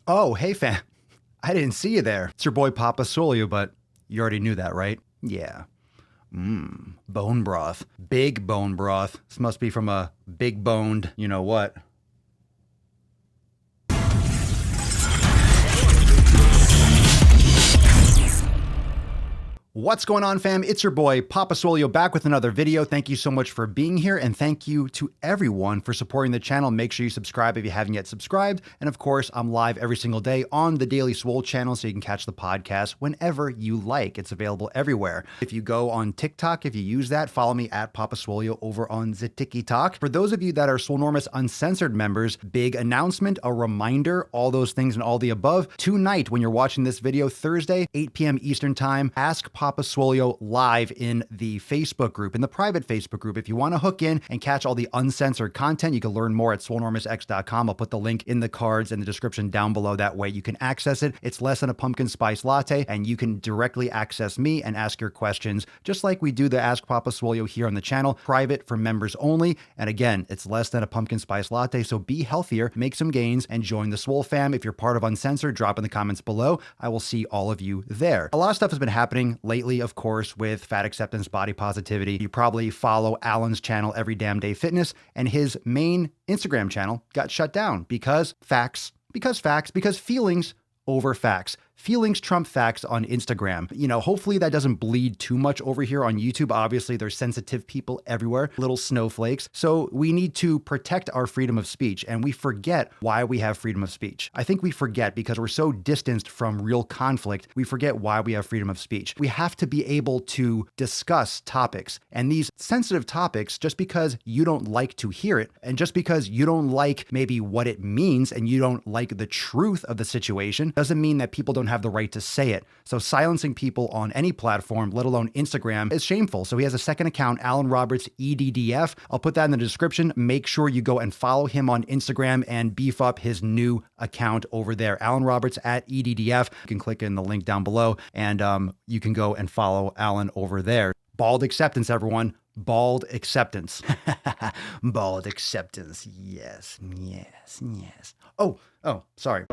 Oh, hey fam. I didn't see you there. It's your boy Papa Swolio, but you already knew that, right? Yeah. Bone broth. Big bone broth. This must be from a big boned, you know what? What's going on, fam? It's your boy, Papa Swolio, back with another video. Thank you so much for being here, and thank you to everyone for supporting the channel. Make sure you subscribe if you haven't yet subscribed. And of course, I'm live every single day on the Daily Swole channel, so you can catch the podcast whenever you like. It's available everywhere. If you go on TikTok, if you use that, follow me at Papa Swolio over on the TikTok. For those of you that are Swolenormous Uncensored members, big announcement, a reminder, all those things and all the above. Tonight, when you're watching this video, Thursday, 8 p.m. Eastern Time, Ask Papa Swolio live in the Facebook group, in the private Facebook group. If you want to hook in and catch all the uncensored content, you can learn more at swolenormousx.com. I'll put the link in the cards and the description down below. That way you can access it. It's less than a pumpkin spice latte, and you can directly access me and ask your questions, just like we do the Ask Papa Swolio here on the channel, private for members only. And again, it's less than a pumpkin spice latte, so be healthier, make some gains, and join the Swole fam. If you're part of Uncensored, drop in the comments below. I will see all of you there. A lot of stuff has been happening lately, of course, with fat acceptance, body positivity. You probably follow Alan's channel, Every Damn Day Fitness, and his main Instagram channel got shut down because because feelings over facts. Feelings trump facts on Instagram. You know, hopefully that doesn't bleed too much over here on YouTube. Obviously, there's sensitive people everywhere, little snowflakes. So we need to protect our freedom of speech, and we forget why we have freedom of speech. I think we forget because we're so distanced from real conflict, we forget why we have freedom of speech. We have to be able to discuss topics, and these sensitive topics, just because you don't like to hear it, and just because you don't like maybe what it means, and you don't like the truth of the situation, doesn't mean that people don't have the right to say it. So silencing people on any platform, let alone Instagram, is shameful. So he has a second account, Alan Roberts EDDF. I'll put that in the description. Make sure you go and follow him on Instagram and beef up his new account over there, Alan Roberts at EDDF. You can click in the link down below, and you can go and follow Alan over there. Bald acceptance, everyone. Bald acceptance. Bald acceptance. Yes. Oh, sorry.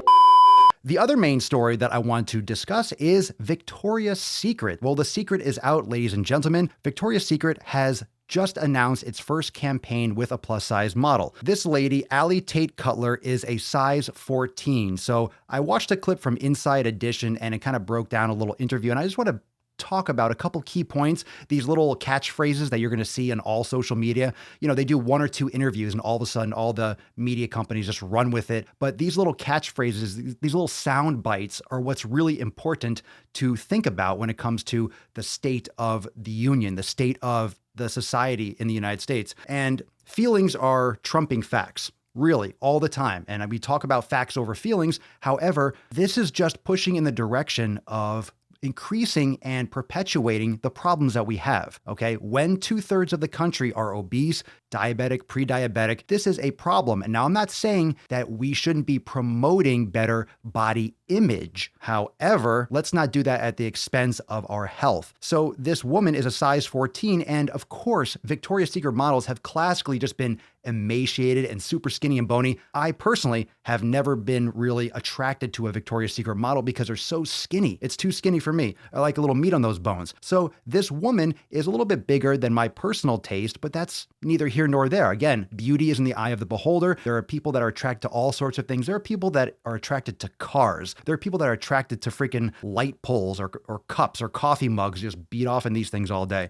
The other main story that I want to discuss is Victoria's Secret. Well, the secret is out, ladies and gentlemen. Victoria's Secret has just announced its first campaign with a plus-size model. This lady, Allie Tate Cutler, is a size 14. So I watched a clip from Inside Edition, and it kind of broke down a little interview, and I just want to talk about a couple key points, these little catchphrases that you're going to see in all social media. You know, they do one or two interviews and all of a sudden all the media companies just run with it. But these little catchphrases, these little sound bites are what's really important to think about when it comes to the state of the union, the state of the society in the United States. And feelings are trumping facts. Really, all the time. And we talk about facts over feelings. However, this is just pushing in the direction of increasing and perpetuating the problems that we have, okay? When 2/3 of the country are obese, diabetic, pre-diabetic, this is a problem. And now I'm not saying that we shouldn't be promoting better body image. However, let's not do that at the expense of our health. So this woman is a size 14, and of course, Victoria's Secret models have classically just been emaciated and super skinny and bony. I personally have never been really attracted to a Victoria's Secret model because they're so skinny. It's too skinny for me. I like a little meat on those bones. So this woman is a little bit bigger than my personal taste, but that's neither here nor there. Again, beauty is in the eye of the beholder. There are people that are attracted to all sorts of things. There are people that are attracted to cars. There are people that are attracted to freaking light poles or cups or coffee mugs, just beat off in these things all day.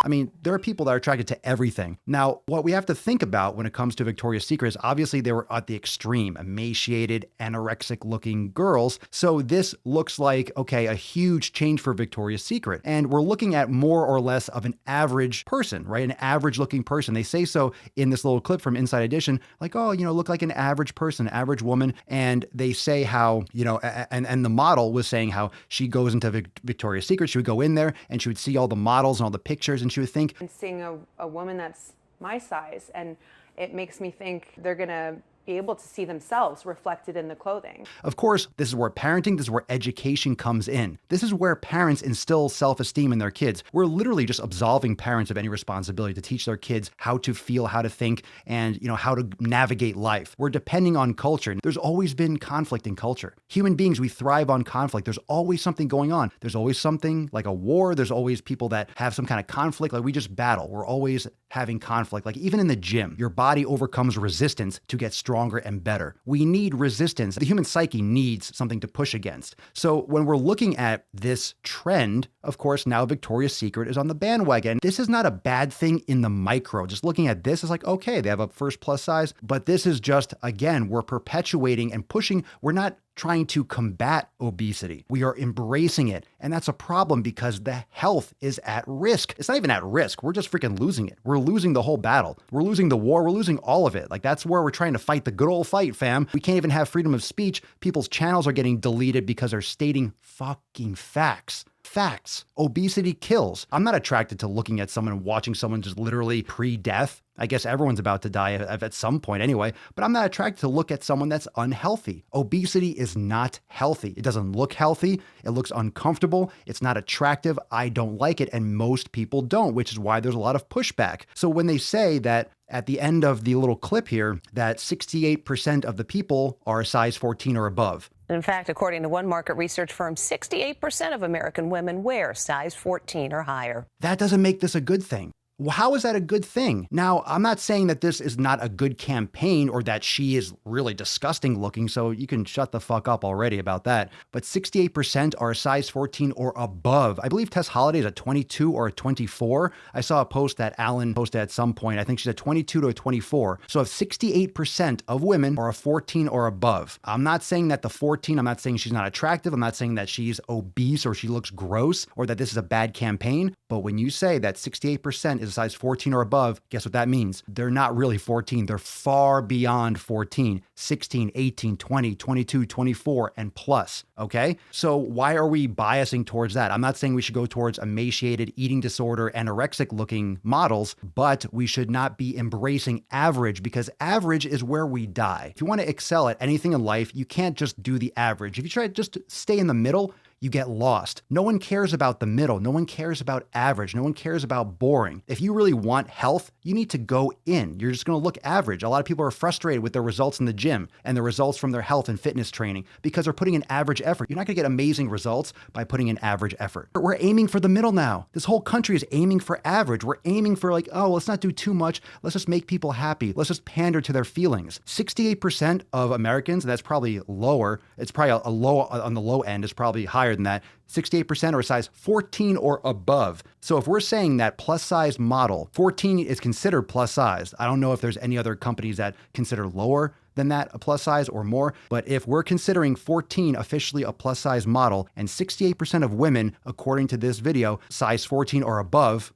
I mean, there are people that are attracted to everything. Now, what we have to think about when it comes to Victoria's Secret is obviously they were at the extreme, emaciated, anorexic looking girls. So this looks like, okay, a huge change for Victoria's Secret. And we're looking at more or less of an average person, right? An average looking person. They say so in this little clip from Inside Edition, like, oh, you know, look like an average person, average woman. And they say how, you know, and the model was saying how she goes into Victoria's Secret. She would go in there and she would see all the models and all the pictures, and she would think, and seeing a woman that's my size, and it makes me think they're gonna be able to see themselves reflected in the clothing. Of course, this is where parenting, this is where education comes in. This is where parents instill self-esteem in their kids. We're literally just absolving parents of any responsibility to teach their kids how to feel, how to think, and how to navigate life. We're depending on culture. There's always been conflict in culture. Human beings, we thrive on conflict. There's always something going on. There's always something like a war. There's always people that have some kind of conflict. Like we just battle. We're always having conflict. Like even in the gym, your body overcomes resistance to get stronger and better. We need resistance. The human psyche needs something to push against. So when we're looking at this trend, of course, now Victoria's Secret is on the bandwagon. This is not a bad thing in the micro. Just looking at this is like, okay, they have a first plus size, but this is just, again, we're perpetuating and pushing. We're not trying to combat obesity. We are embracing it. And that's a problem because the health is at risk. It's not even at risk. We're just freaking losing it. We're losing the whole battle. We're losing the war. We're losing all of it. Like that's where we're trying to fight the good old fight, fam. We can't even have freedom of speech. People's channels are getting deleted because they're stating fucking facts. Facts. Obesity kills. I'm not attracted to looking at someone and watching someone just literally pre-death. I guess everyone's about to die at some point anyway, but I'm not attracted to look at someone that's unhealthy. Obesity is not healthy. It doesn't look healthy. It looks uncomfortable. It's not attractive. I don't like it, and most people don't, which is why there's a lot of pushback. So when they say that at the end of the little clip here, that 68% of the people are a size 14 or above. In fact, according to one market research firm, 68% of American women wear size 14 or higher. That doesn't make this a good thing. How is that a good thing? Now, I'm not saying that this is not a good campaign or that she is really disgusting looking, so you can shut the fuck up already about that. But 68% are a size 14 or above. I believe Tess Holliday is a 22 or a 24. I saw a post that Alan posted at some point. I think she's a 22 to a 24. So if 68% of women are a 14 or above, I'm not saying that the 14, I'm not saying she's not attractive. I'm not saying that she's obese or she looks gross or that this is a bad campaign. But when you say that 68% is a size 14 or above, guess what that means? They're not really 14. They're far beyond 14, 16, 18, 20, 22, 24, and plus, okay? So why are we biasing towards that? I'm not saying we should go towards emaciated, eating disorder, anorexic looking models, but we should not be embracing average because average is where we die. If you want to excel at anything in life, you can't just do the average. If you try to just stay in the middle, you get lost. No one cares about the middle. No one cares about average. No one cares about boring. If you really want health, you need to go in. You're just going to look average. A lot of people are frustrated with their results in the gym and the results from their health and fitness training because they're putting in average effort. You're not going to get amazing results by putting in average effort. We're aiming for the middle now. This whole country is aiming for average. We're aiming for like, oh, let's not do too much. Let's just make people happy. Let's just pander to their feelings. 68% of Americans, and that's probably lower. It's probably a low on the low end is probably higher than that. 68% are a size 14 or above. So if we're saying that plus size model, 14 is considered plus size. I don't know if there's any other companies that consider lower than that a plus size or more. But if we're considering 14 officially a plus size model and 68% of women, according to this video, size 14 or above,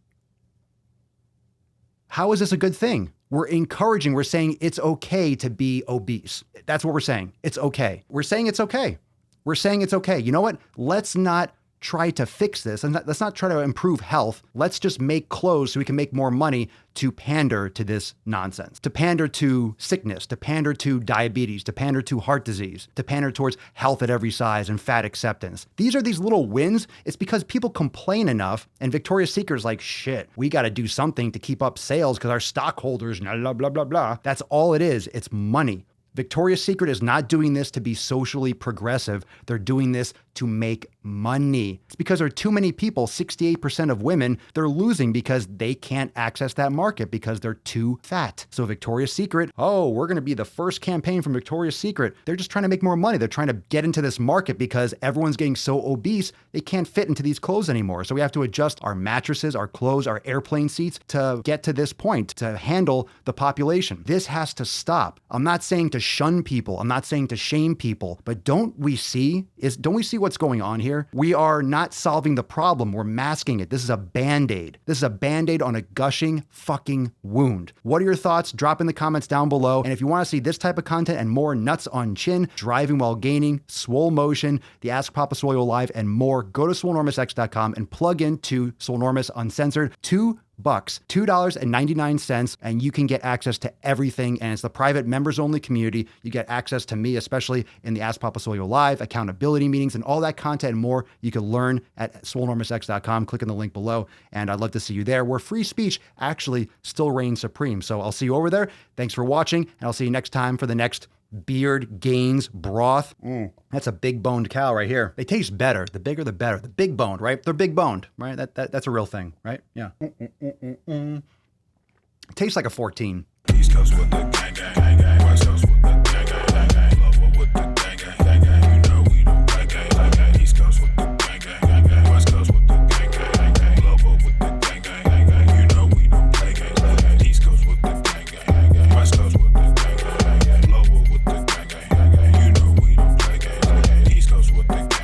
how is this a good thing? We're encouraging, we're saying it's okay to be obese. That's what we're saying. It's okay. We're saying it's okay. We're saying it's okay. You know what? Let's not try to fix this and let's not try to improve health. Let's just make clothes so we can make more money to pander to this nonsense, to pander to sickness, to pander to diabetes, to pander to heart disease, to pander towards health at every size and fat acceptance. These are these little wins. It's because people complain enough and Victoria's Secret is like, shit, we got to do something to keep up sales because our stockholders, blah, blah, blah, blah, blah. That's all it is. It's money. Victoria's Secret is not doing this to be socially progressive. They're doing this to make money. It's because there are too many people, 68% of women, they're losing because they can't access that market because they're too fat. So Victoria's Secret, oh, we're going to be the first campaign from Victoria's Secret. They're just trying to make more money. They're trying to get into this market because everyone's getting so obese, they can't fit into these clothes anymore. So we have to adjust our mattresses, our clothes, our airplane seats to get to this point, to handle the population. This has to stop. I'm not saying to shun people. I'm not saying to shame people, but don't we see what's going on here? We are not solving the problem. We're masking it. This is a Band-Aid. This is a Band-Aid on a gushing fucking wound. What are your thoughts? Drop in the comments down below. And if you want to see this type of content and more nuts on chin, driving while gaining, swole motion, the Ask Papa Swole Live, and more, go to swolenormousx.com and plug into Swolenormous Uncensored to $2.99, and you can get access to everything. And it's the private members only community. You get access to me, especially in the Ask Papa Swolio Live, accountability meetings, and all that content and more. You can learn at swolenormousx.com. Click on the link below. And I'd love to see you there, where free speech actually still reigns supreme. So I'll see you over there. Thanks for watching, and I'll see you next time for the next Beard Gains broth. That's a big boned cow right here. They taste better. The bigger, the better. The big boned, right? They're big boned, right? That's a real thing, right? Yeah. Tastes like a 14. East Coast with the